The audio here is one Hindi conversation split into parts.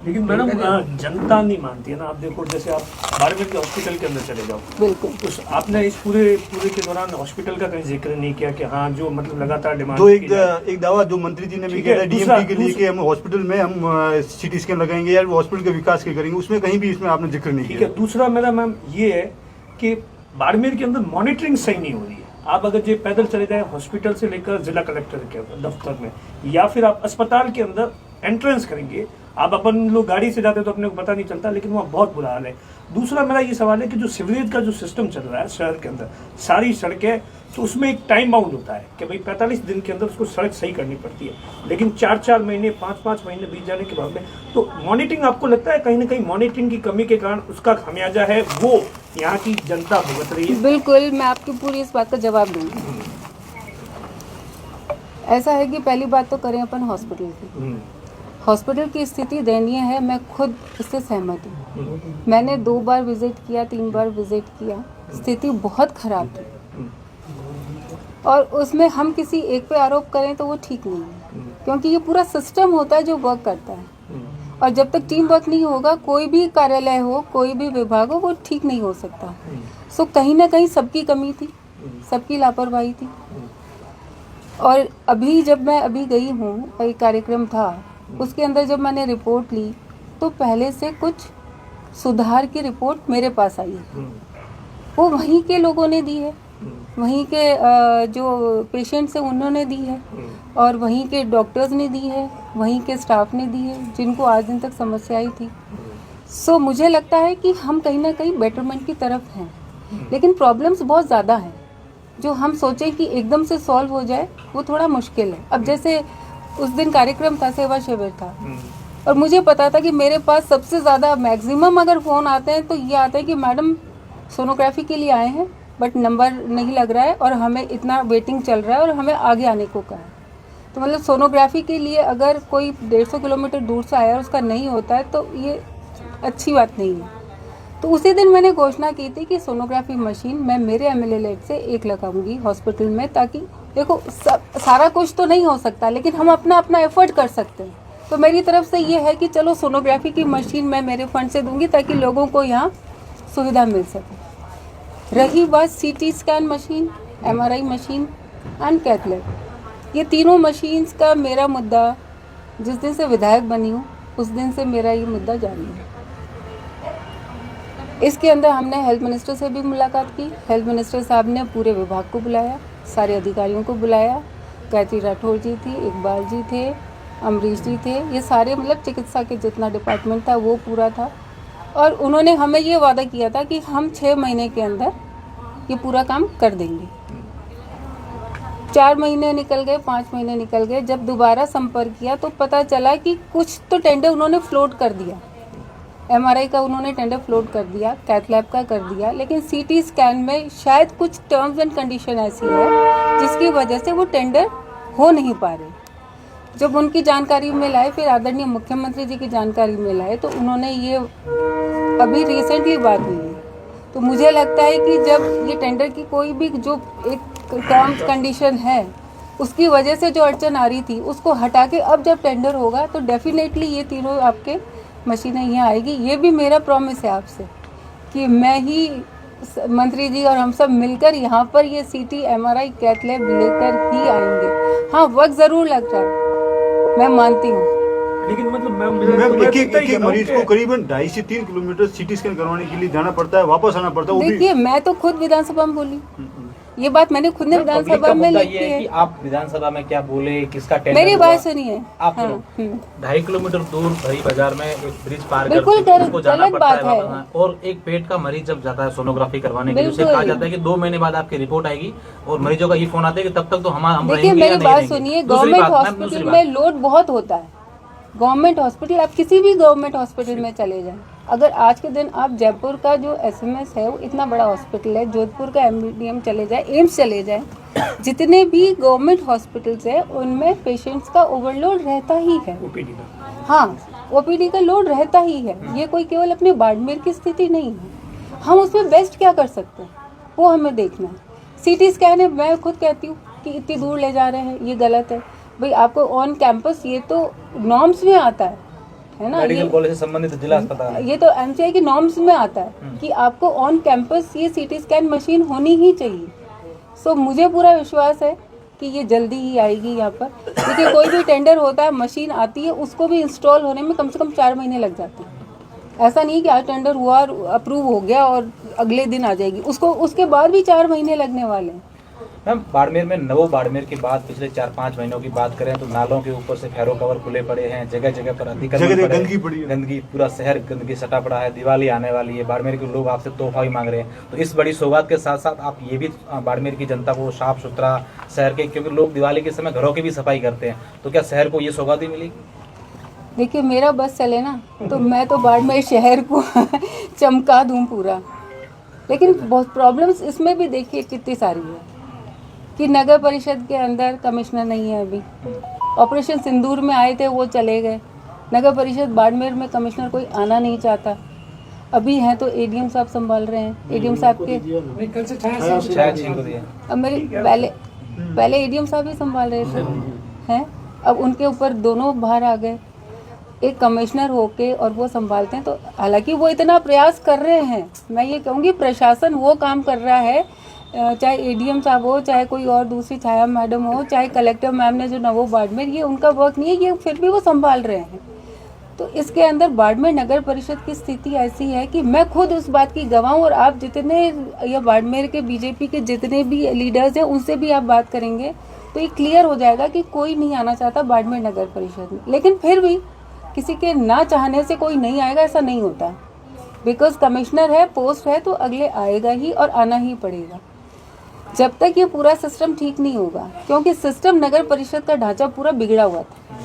लेकिन मैडम जनता नहीं मानती है ना। आप देखो जैसे आप बाड़मेर के हॉस्पिटल के अंदर चले जाओ, बिल्कुल उस आपने इस पूरे के दौरान हॉस्पिटल का कहीं जिक्र नहीं किया कि हाँ जो मतलब लगातार डिमांड तो एक दावा जो मंत्री जी ने भी किया था डीएमपी के लिए कि हम हॉस्पिटल में हम सीटी स्कैन लगाएंगे या हॉस्पिटल के विकास के करेंगे, उसमें कहीं भी इसमें आपने जिक्र नहीं ठीक किया। है। दूसरा मेरा मैम ये है कि बाड़मेर के अंदर मॉनिटरिंग सही नहीं हो रही है। आप अगर जो पैदल चले जाए हॉस्पिटल से लेकर जिला कलेक्टर के दफ्तर में, या फिर आप अस्पताल के अंदर एंट्रेंस करेंगे, आप अपन लोग गाड़ी से जाते तो अपने को पता नहीं चलता, लेकिन वहाँ बहुत बुरा हाल है। दूसरा मेरा ये सवाल है कि जो सीवरेज का जो सिस्टम चल रहा है शहर के अंदर, सारी सड़कें, तो उसमें एक टाइम बाउंड होता है कि भाई 45 दिन के अंदर उसको सड़क सही करनी पड़ती है, लेकिन 4-4 महीने 5-5 महीने बीत जाने के बाद में तो मॉनिटरिंग, आपको लगता है कहीं ना कहीं मॉनिटरिंग की कमी के कारण उसका खामियाजा है वो यहाँ की जनता भुगत रही है? बिल्कुल, मैं आपकी पूरी इस बात का जवाब दूंगी। ऐसा है कि पहली बात तो करें अपन हॉस्पिटल की। हॉस्पिटल की स्थिति दयनीय है, मैं खुद इससे सहमत हूँ। मैंने 2 बार विजिट किया, 3 बार विजिट किया, स्थिति बहुत खराब थी। और उसमें हम किसी एक पे आरोप करें तो वो ठीक नहीं है, क्योंकि ये पूरा सिस्टम होता है जो वर्क करता है, और जब तक टीम वर्क नहीं होगा, कोई भी कार्यालय हो, कोई भी विभाग हो, वो ठीक नहीं हो सकता। सो कहीं ना कहीं सबकी कमी थी, सबकी लापरवाही थी। और अभी जब मैं अभी गई हूँ, एक कार्यक्रम था, उसके अंदर जब मैंने रिपोर्ट ली तो पहले से कुछ सुधार की रिपोर्ट मेरे पास आई है। वो वहीं के लोगों ने दी है, वहीं के जो पेशेंट्स हैं उन्होंने दी है, और वहीं के डॉक्टर्स ने दी है, वहीं के स्टाफ ने दी है, जिनको आज दिन तक समस्या आई थी। सो मुझे लगता है कि हम कहीं ना कहीं बेटरमेंट की तरफ हैं, लेकिन प्रॉब्लम्स बहुत ज़्यादा हैं। जो हम सोचें कि एकदम से सॉल्व हो जाए वो थोड़ा मुश्किल है। अब जैसे उस दिन कार्यक्रम था, सेवा शिविर था, और मुझे पता था कि मेरे पास सबसे ज़्यादा मैक्सिमम अगर फ़ोन आते हैं तो ये आता है कि मैडम सोनोग्राफी के लिए आए हैं बट नंबर नहीं लग रहा है और हमें इतना वेटिंग चल रहा है और हमें आगे आने को कहा है। तो मतलब सोनोग्राफी के लिए अगर कोई 150 किलोमीटर दूर से आया और उसका नहीं होता है तो ये अच्छी बात नहीं है। तो उसी दिन मैंने घोषणा की थी कि सोनोग्राफी मशीन मैं मेरे MLA से 1 लगाऊंगी हॉस्पिटल में, ताकि देखो सारा कुछ तो नहीं हो सकता, लेकिन हम अपना अपना एफर्ट कर सकते हैं। तो मेरी तरफ से ये है कि चलो सोनोग्राफी की मशीन मैं मेरे फंड से दूंगी ताकि लोगों को यहाँ सुविधा मिल सके। रही बात CT scan machine, MRI machine and cath lab, ये तीनों मशीन्स का मेरा मुद्दा जिस दिन से विधायक बनी हूँ उस दिन से मेरा ये मुद्दा जारी है। इसके अंदर हमने हेल्थ मिनिस्टर से भी मुलाकात की। हेल्थ मिनिस्टर साहब ने पूरे विभाग को बुलाया, सारे अधिकारियों को बुलाया। गायत्री राठौर जी थी, इकबाल जी थे, अमरीश जी थे, ये सारे मतलब चिकित्सा के जितना डिपार्टमेंट था वो पूरा था। और उन्होंने हमें ये वादा किया था कि हम 6 महीने के अंदर ये पूरा काम कर देंगे। 4 महीने निकल गए, 5 महीने निकल गए। जब दोबारा संपर्क किया तो पता चला कि कुछ तो टेंडर उन्होंने फ्लोट कर दिया। MRI का उन्होंने टेंडर फ्लोट कर दिया, कैथ लैब का कर दिया, लेकिन CT स्कैन में शायद कुछ टर्म्स एंड कंडीशन ऐसी है जिसकी वजह से वो टेंडर हो नहीं पा रहे। जब उनकी जानकारी में लाए, फिर आदरणीय मुख्यमंत्री जी की जानकारी में लाए, तो उन्होंने ये अभी रिसेंटली बात हुई है। तो मुझे लगता है कि जब ये टेंडर की कोई भी जो एक टर्म्स कंडीशन है उसकी वजह से जो अड़चन आ रही थी उसको हटा के अब जब टेंडर होगा तो डेफिनेटली ये तीनों आपके मशीनें यहाँ आएगी। ये भी मेरा प्रॉमिस है आपसे कि मैं ही, मंत्री जी और हम सब मिलकर यहाँ पर ये CT MRI कैथ लैब लेकर ही आएंगे। हाँ, वक्त ज़रूर लग रहा है, मैं मानती हूँ, लेकिन मतलब मैम एक मरीज को करीबन 2.5 से 3 किलोमीटर CT स्कैन करवाने के लिए जाना पड़ता है, वापस आना पड़ता है। देखिए मैं तो खुद विधानसभा में बोली, ये बात मैंने खुद ने विधानसभा में लिखी है कि आप विधानसभा में क्या बोले, किसका टेंडर मेरी बात सुनिए। आप हाँ, 2.5 किलोमीटर दूर भरी बाजार में एक ब्रिज पार बिल्कुल करके उसको जाना गलत पड़ता बात है। वापस। और एक पेट का मरीज जब जाता है सोनोग्राफी करवाने के लिए, उसे कहा जाता है कि 2 महीने बाद आपकी रिपोर्ट आएगी, और मरीजों का ये फोन आता है कि तब तक तो हम देखिए मेरी बात सुनिए, गवर्नमेंट हॉस्पिटल में लोड बहुत होता है। गवर्नमेंट हॉस्पिटल, आप किसी भी गवर्नमेंट हॉस्पिटल में चले जाएं, अगर आज के दिन आप जयपुर का जो SMS है वो इतना बड़ा हॉस्पिटल है, जोधपुर का MDM चले जाए, एम्स चले जाए, जितने भी गवर्नमेंट हॉस्पिटल्स हैं उनमें पेशेंट्स का ओवरलोड रहता ही है। हाँ, OPD का लोड रहता ही है। ये कोई केवल अपने बाड़मेर की स्थिति नहीं है। हम उसमें बेस्ट क्या कर सकते हैं वो हमें देखना है। CT स्कैन है, मैं खुद कहती हूँ कि इतनी दूर ले जा रहे हैं, ये गलत है। भाई आपको ऑन कैंपस, ये तो नॉर्म्स में आता है है ना। मेडिकल ये कॉलेज से संबंधित जिला अस्पताल है। ये तो एमसीआई की नॉर्म्स में आता है कि आपको ऑन कैंपस ये सीटी स्कैन मशीन होनी ही चाहिए। सो मुझे पूरा विश्वास है कि ये जल्दी ही आएगी यहाँ पर। देखिए कोई भी टेंडर होता है, मशीन आती है, उसको भी इंस्टॉल होने में कम से कम 4 महीने लग जाते हैं। ऐसा नहीं कि आज टेंडर हुआ और अप्रूव हो गया और अगले दिन आ जाएगी, उसको उसके बाद भी 4 महीने लगने वाले हैं। मैम बाड़मेर में नवो बाड़मेर की बात पिछले 4-5 महीनों की बात करें तो नालों के ऊपर से फेरो कवर खुले पड़े हैं, जगह जगह पर अतिक्रमण जगह पड़े हैं, गंदगी पड़ी है। गंदगी, पूरा शहर गंदगी सटा पड़ा है। दिवाली आने वाली है, बाड़मेर के लोग आपसे तोहफा भी मांग रहे हैं, तो इस बड़ी सौगात के साथ साथ आप ये भी बाड़मेर की जनता को साफ सुथरा शहर के, क्योंकि लोग दिवाली के समय घरों की भी सफाई करते हैं, तो क्या शहर को ये सौगात ही मिली? देखिए मेरा बस चले ना तो मैं तो बाड़मेर शहर को चमका दूं पूरा। लेकिन बहुत प्रॉब्लम्स इसमें भी देखिए कितनी सारी है कि नगर परिषद के अंदर कमिश्नर नहीं है। अभी ऑपरेशन सिंदूर में आए थे, वो चले गए। नगर परिषद बाड़मेर में कमिश्नर कोई आना नहीं चाहता। अभी हैं तो एडीएम साहब संभाल रहे हैं। एडीएम साहब के छाया छीन को दिया। अब मेरे पहले एडीएम साहब ही संभाल रहे थे हैं, अब उनके ऊपर दोनों बाहर आ गए। एक कमिश्नर होके और वो संभालते हैं, तो हालांकि वो इतना प्रयास कर रहे हैं, मैं ये कहूँगी प्रशासन वो काम कर रहा है, चाहे एडीएम साहब हो, चाहे कोई और दूसरी छाया मैडम हो, चाहे कलेक्टर मैम ने जो नवो बाड़मेर, ये उनका वर्क नहीं है, ये फिर भी वो संभाल रहे हैं। तो इसके अंदर बाड़मेर नगर परिषद की स्थिति ऐसी है कि मैं खुद उस बात की गवाह हूँ, और आप जितने या बाड़मेर के बीजेपी के जितने भी लीडर्स हैं उनसे भी आप बात करेंगे तो ये क्लियर हो जाएगा कि कोई नहीं आना चाहता बाड़मेर नगर परिषद में। लेकिन फिर भी किसी के ना चाहने से कोई नहीं आएगा, ऐसा नहीं होता। बिकॉज कमिश्नर है, पोस्ट है, तो अगले आएगा ही और आना ही पड़ेगा जब तक ये पूरा सिस्टम ठीक नहीं होगा, क्योंकि सिस्टम नगर परिषद का ढांचा पूरा बिगड़ा हुआ था।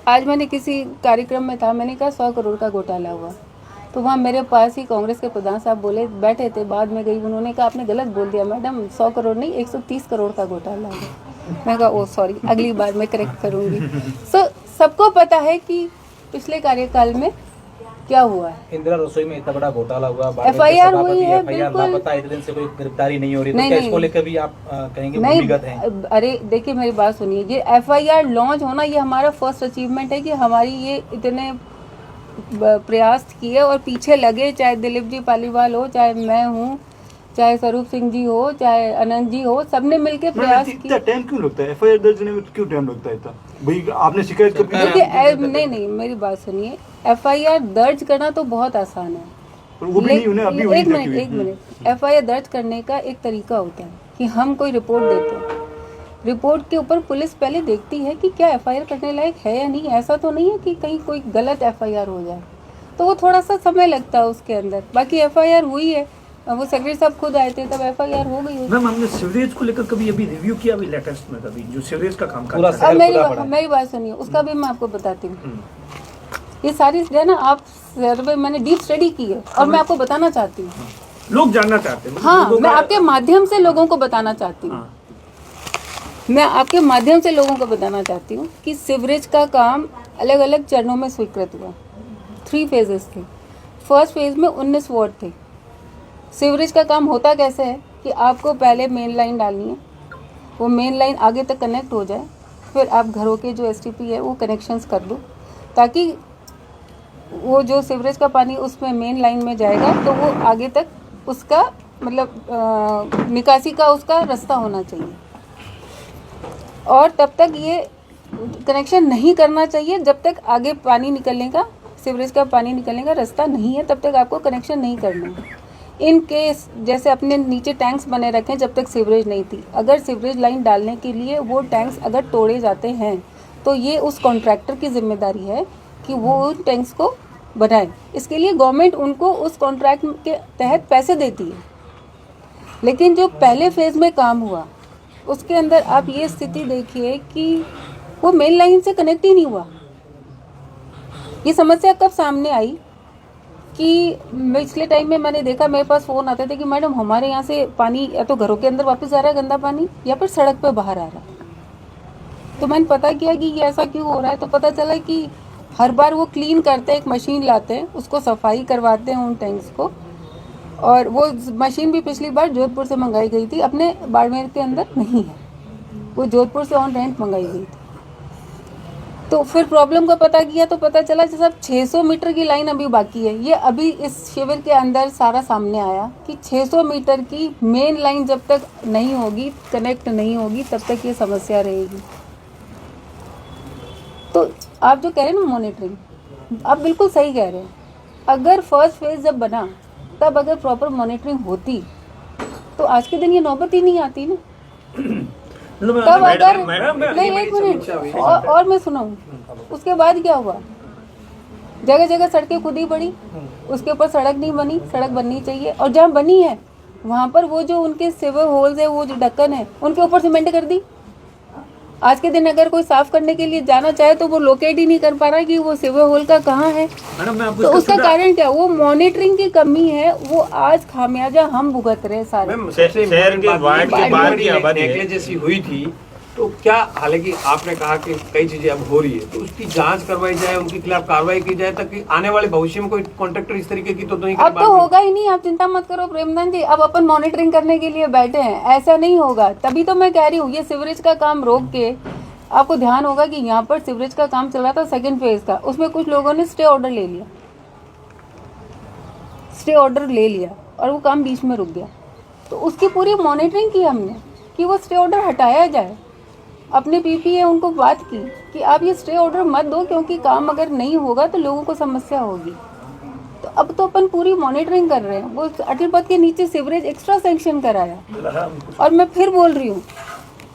आज मैंने किसी कार्यक्रम में था, मैंने कहा 100 करोड़ का घोटाला हुआ, तो वहाँ मेरे पास ही कांग्रेस के प्रधान साहब बोले, बैठे थे, बाद में गई, उन्होंने कहा आपने गलत बोल दिया मैडम, 100 करोड़ नहीं 130 करोड़ का घोटाला है। मैं कहा ओ सॉरी, अगली बार मैं करेक्ट करूँगी। सबको पता है कि पिछले कार्यकाल में क्या हुआ है। इंदिरा रसोई में इतना बड़ा घोटाला हुआ, FIR हुई है, बिल्कुल लापता, इतने दिन से कोई गिरफ्तारी नहीं हो रही, तो क्या इसको लेकर भी आप कहेंगे भूमिगत हैं? अरे देखिए मेरी बात सुनिए, ये FIR लॉन्च होना ये हमारा फर्स्ट अचीवमेंट है कि हमारी ये इतने प्रयास किए और पीछे लगे, चाहे दिलीप जी पालीवाल हो, चाहे मैं हूँ, चाहे स्वरूप सिंह जी हो, चाहे अनंत जी हो, सबने मिलकर प्रयास किया। टाइम क्यों लगता है FIR दर्ज होने में? क्यों टाइम लगता है इतना? भाई आपने शिकायत कब की? देखिए नहीं मेरी बात सुनिए, FIR दर्ज करना तो बहुत आसान है, वो भी नहीं उन्हें अभी एक मिनट FIR दर्ज करने का एक तरीका होता है कि हम कोई रिपोर्ट देते हैं, रिपोर्ट के ऊपर पुलिस पहले देखती है कि क्या FIR करने लायक है या नहीं। ऐसा तो नहीं है कि कहीं कोई गलत FIR हो जाए, तो वो थोड़ा सा समय लगता है उसके अंदर। बाकी FIR हुई है, वो सेक्रेटरी साहब खुद आए थे, तब FIR हो गई। मैम हमने सीवरेज को लेकर कभी अभी रिव्यू किया अभी लेटेस्ट में, कभी जो सीवरेज का काम पूरा करता है? मेरी बात सुनिए, उसका भी मैं आपको बताती हूँ। ये सारी जो है ना, आप सर्वे मैंने डीप स्टडी की है और मैं आपको बताना चाहती हूँ। लोग जानना चाहते हैं। हाँ, मैं आपके माध्यम से लोगों को बताना चाहती हूँ। मैं आपके माध्यम से लोगों को बताना चाहती हूँ कि सीवरेज का काम अलग अलग चरणों में स्वीकृत हुआ। 3 फेजेस थे। फर्स्ट फेज में 19 वार्ड थे। सीवरेज का काम होता कैसे है कि आपको पहले मेन लाइन डालनी है, वो मेन लाइन आगे तक कनेक्ट हो जाए, फिर आप घरों के जो STP है वो कनेक्शंस कर दो, ताकि वो जो सीवरेज का पानी उसमें मेन लाइन में जाएगा तो वो आगे तक उसका मतलब निकासी का उसका रास्ता होना चाहिए। और तब तक ये कनेक्शन नहीं करना चाहिए जब तक आगे पानी निकलने का, सीवरेज का पानी निकलने का रास्ता नहीं है, तब तक आपको कनेक्शन नहीं करना है। इन केस जैसे अपने नीचे टैंक्स बने रखें जब तक सीवरेज नहीं थी, अगर सीवरेज लाइन डालने के लिए वो टैंक्स अगर तोड़े जाते हैं तो ये उस कॉन्ट्रैक्टर की जिम्मेदारी है कि वो उन टैंक्स को बनाए। इसके लिए गवर्नमेंट उनको उस कॉन्ट्रैक्ट के तहत पैसे देती है। लेकिन जो पहले फेज में काम हुआ उसके अंदर आप ये स्थिति देखिए कि वो मेन लाइन से कनेक्ट ही नहीं हुआ। ये समस्या कब सामने आई कि पिछले टाइम में मैंने देखा, मेरे पास फ़ोन आते थे कि मैडम हमारे यहाँ से पानी या तो घरों के अंदर वापस आ रहा है गंदा पानी, या फिर सड़क पे बाहर आ रहा है। तो मैंने पता किया कि ये ऐसा क्यों हो रहा है, तो पता चला कि हर बार वो क्लीन करते हैं, एक मशीन लाते हैं, उसको सफाई करवाते हैं उन टैंक्स को, और वो मशीन भी पिछली बार जोधपुर से मंगाई गई थी, अपने बाड़मेर के अंदर नहीं है, वो जोधपुर से ऑन रेंट मंगाई गई थी। तो फिर प्रॉब्लम का पता किया तो पता चला कि साहब 600 मीटर की लाइन अभी बाकी है। ये अभी इस शिविर के अंदर सारा सामने आया कि 600 मीटर की मेन लाइन जब तक नहीं होगी, कनेक्ट नहीं होगी, तब तक ये समस्या रहेगी। तो आप जो कह रहे हैं ना मॉनिटरिंग, आप बिल्कुल सही कह रहे हैं। अगर फर्स्ट फेज जब बना तब अगर प्रॉपर मॉनिटरिंग होती तो आज के दिन ये नौबत ही नहीं आती ना। तब अगर नहीं, एक मिनट और मैं सुनाऊं, उसके बाद क्या हुआ? जगह जगह सड़कें खुद ही पड़ी, उसके ऊपर सड़क नहीं बनी, सड़क बननी चाहिए, और जहाँ बनी है वहाँ पर वो जो उनके सिवर होल्स है, वो जो ढक्कन है, उनके ऊपर सीमेंट कर दी। आज के दिन अगर कोई साफ करने के लिए जाना चाहे तो वो लोकेट ही नहीं कर पा रहा कि वो सिवर होल का कहाँ है। तो उसका कारण क्या? वो मॉनिटरिंग की कमी है। वो आज खामियाजा हम भुगत रहे हैं सारे। शहर के वार्ड के बाहर की आबादी नेकलेस जैसी हुई थी, तो क्या, हालांकि आपने कहा कि कई चीजें अब हो रही है, तो उसकी जांच करवाई जाए, उनके खिलाफ कार्रवाई की जाए, ताकि आने वाले भविष्य में कोई कॉन्ट्रैक्टर इस तरीके की तो नहीं करे। अब तो होगा ही नहीं, आप चिंता मत करो प्रेमधन जी। अब अपन मॉनिटरिंग करने के लिए बैठे हैं, ऐसा नहीं होगा। तभी तो मैं कह रही हूँ ये सीवरेज का काम रोक के, आपको ध्यान होगा कि यहाँ पर सीवरेज का काम चल रहा था सेकंड फेज का, उसमें कुछ लोगों ने स्टे ऑर्डर ले लिया, स्टे ऑर्डर ले लिया और वो काम बीच में रुक गया। तो उसकी पूरी मॉनिटरिंग की हमने कि वो स्टे ऑर्डर हटाया जाए। अपने पीपीए उनको बात की कि आप ये स्टे ऑर्डर मत दो, क्योंकि काम अगर नहीं होगा तो लोगों को समस्या होगी। तो अब तो अपन पूरी मॉनिटरिंग कर रहे हैं। वो अटल पथ के नीचे सीवरेज एक्स्ट्रा सैंक्शन कराया। और मैं फिर बोल रही हूँ,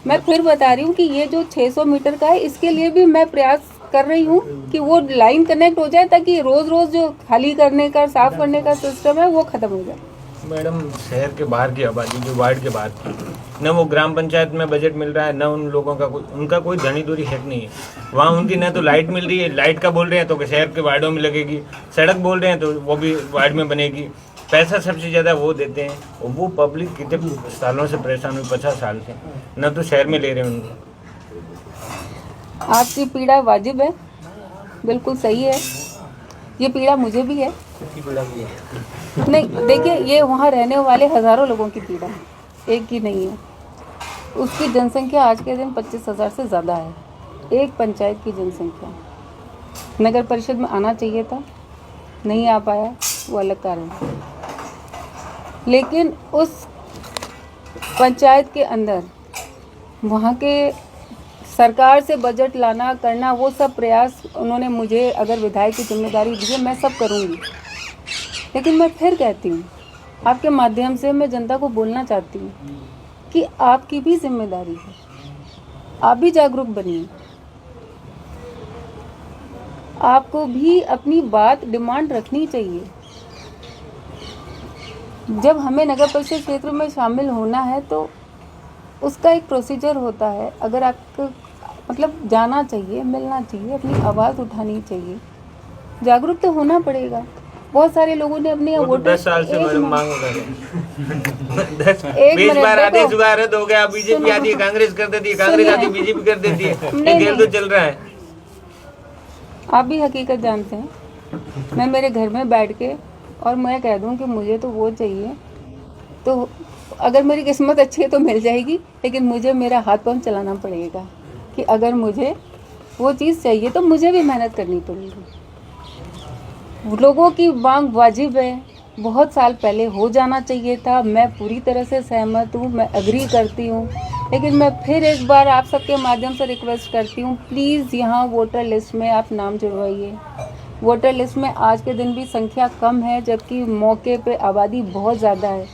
मैं फिर बता रही हूँ कि ये जो 600 मीटर का है, इसके लिए भी मैं प्रयास कर रही हूँ कि वो लाइन कनेक्ट हो जाए, ताकि रोज रोज जो खाली करने का, साफ करने का सिस्टम है वो खत्म हो जाए। मैडम, शहर के बाहर की आबादी, जो वार्ड के बाहर की, न वो ग्राम पंचायत में बजट मिल रहा है, न उन लोगों का उनका कोई धनी दूरी हक नहीं है। वहाँ उनकी न तो लाइट मिल रही है, लाइट का बोल रहे हैं तो शहर के वार्डों में लगेगी, सड़क बोल रहे हैं तो वो भी वार्ड में बनेगी। पैसा सबसे ज़्यादा वो देते हैं, और वो पब्लिक कितने सालों से परेशान हुई, 50 साल से, न तो शहर में ले रहे हैं उनको। आपकी पीड़ा वाजिब है, बिल्कुल सही है। ये पीड़ा मुझे भी है। नहीं, देखिए, ये वहाँ रहने वाले हज़ारों लोगों की पीड़ा है, एक की नहीं है। उसकी जनसंख्या आज के दिन 25,000 से ज़्यादा है, एक पंचायत की जनसंख्या। नगर परिषद में आना चाहिए था, नहीं आ पाया, वो अलग कारण है। लेकिन उस पंचायत के अंदर वहाँ के सरकार से बजट लाना करना, वो सब प्रयास उन्होंने मुझे, अगर विधायक की जिम्मेदारी दी है, मैं सब करूँगी। लेकिन मैं फिर कहती हूँ, आपके माध्यम से मैं जनता को बोलना चाहती हूँ कि आपकी भी जिम्मेदारी है, आप भी जागरूक बनिए। आपको भी अपनी बात, डिमांड रखनी चाहिए। जब हमें नगर परिषद क्षेत्र में शामिल होना है तो उसका एक प्रोसीजर होता है। अगर आपको मतलब जाना चाहिए, मिलना चाहिए, अपनी आवाज़ उठानी चाहिए, जागरूक तो होना पड़ेगा। बहुत सारे लोगों ने अपने वोटर 10 साल से मैडम मांग कर रहे हैं। 20 बार आदेश हुआ, रद्द हो गया। बीजेपी आती है, कांग्रेस कर देती है, कांग्रेस आती है, बीजेपी कर देती है। ये खेल तो चल रहा है। आप भी हकीकत जानते हैं। मैं मेरे घर में बैठ के और मैं कह दूं कि मुझे तो वो चाहिए, तो अगर मेरी किस्मत अच्छी है तो मिल जाएगी। लेकिन मुझे मेरा हाथ पांव चलाना पड़ेगा कि अगर मुझे वो चीज़ चाहिए तो मुझे भी मेहनत करनी पड़ेगी। लोगों की मांग वाजिब है, बहुत साल पहले हो जाना चाहिए था। मैं पूरी तरह से सहमत हूँ, मैं एग्री करती हूँ। लेकिन मैं फिर एक बार आप सबके माध्यम से रिक्वेस्ट करती हूँ, प्लीज़ यहाँ वोटर लिस्ट में आप नाम जुड़वाइए। वोटर लिस्ट में आज के दिन भी संख्या कम है, जबकि मौके पे आबादी बहुत ज़्यादा है।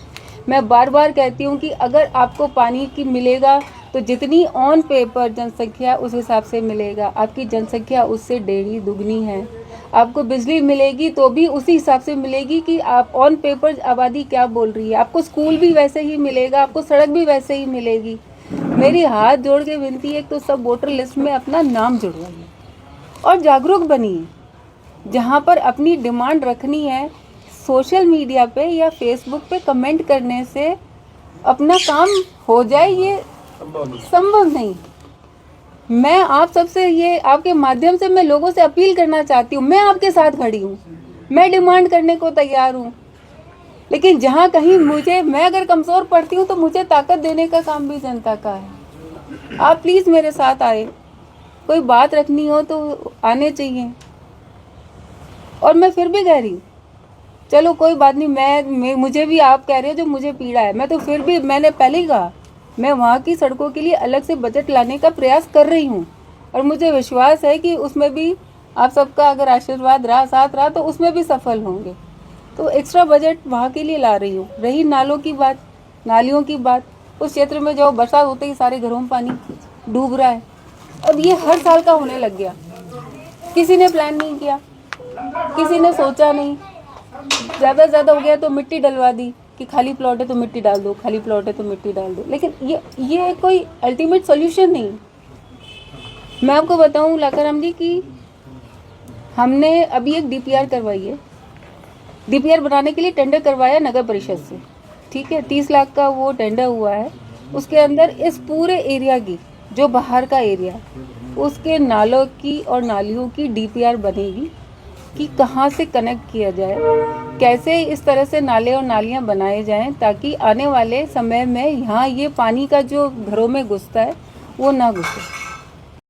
मैं बार बार कहती हूँ कि अगर आपको पानी की मिलेगा तो जितनी ऑन पेपर जनसंख्या उस हिसाब से मिलेगा। आपकी जनसंख्या उससे 1.5 दुगनी है। आपको बिजली मिलेगी तो भी उसी हिसाब से मिलेगी कि आप ऑन पेपर आबादी क्या बोल रही है। आपको स्कूल भी वैसे ही मिलेगा, आपको सड़क भी वैसे ही मिलेगी। मेरी हाथ जोड़ के विनती है, तो सब वोटर लिस्ट में अपना नाम जुड़वाइए और जागरूक बनिए। जहाँ पर अपनी डिमांड रखनी है, सोशल मीडिया पे या फेसबुक पे कमेंट करने से अपना काम हो जाए, ये संभव नहीं। मैं आप सबसे ये आपके माध्यम से मैं लोगों से अपील करना चाहती हूँ, मैं आपके साथ खड़ी हूँ, मैं डिमांड करने को तैयार हूँ। लेकिन जहाँ कहीं मैं अगर कमज़ोर पड़ती हूँ तो मुझे ताकत देने का काम भी जनता का है। आप प्लीज़ मेरे साथ आए, कोई बात रखनी हो तो आने चाहिए। और मैं फिर भी कह रही हूँ, चलो कोई बात नहीं, मैं मुझे भी आप कह रहे हो जो मुझे पीड़ा है, मैं तो फिर भी मैंने पहले ही कहा मैं वहाँ की सड़कों के लिए अलग से बजट लाने का प्रयास कर रही हूँ। और मुझे विश्वास है कि उसमें भी आप सबका अगर आशीर्वाद रहा, साथ रहा, तो उसमें भी सफल होंगे। तो एक्स्ट्रा बजट वहाँ के लिए ला रही हूँ। रही नालों की बात, नालियों की बात, उस क्षेत्र में जो बरसात होते ही सारे घरों में पानी डूब रहा है। अब ये हर साल का होने लग गया, किसी ने प्लान नहीं किया, किसी ने सोचा नहीं, ज़्यादा से ज़्यादा हो गया तो मिट्टी डलवा दी कि खाली प्लॉट है तो मिट्टी डाल दो, खाली प्लॉट है तो मिट्टी डाल दो। लेकिन ये कोई अल्टीमेट सॉल्यूशन नहीं। मैं आपको बताऊं लाकाराम जी कि हमने अभी एक डीपीआर करवाई है। डीपीआर बनाने के लिए टेंडर करवाया नगर परिषद से, ठीक है, 30 लाख का वो टेंडर हुआ है। उसके अंदर इस पूरे एरिया की, जो बाहर का एरिया, उसके नालों की और नालियों की डीपीआर बनेगी कि कहाँ से कनेक्ट किया जाए, कैसे इस तरह से नाले और नालियाँ बनाए जाएं ताकि आने वाले समय में यहाँ ये पानी का जो घरों में घुसता है वो ना घुसे।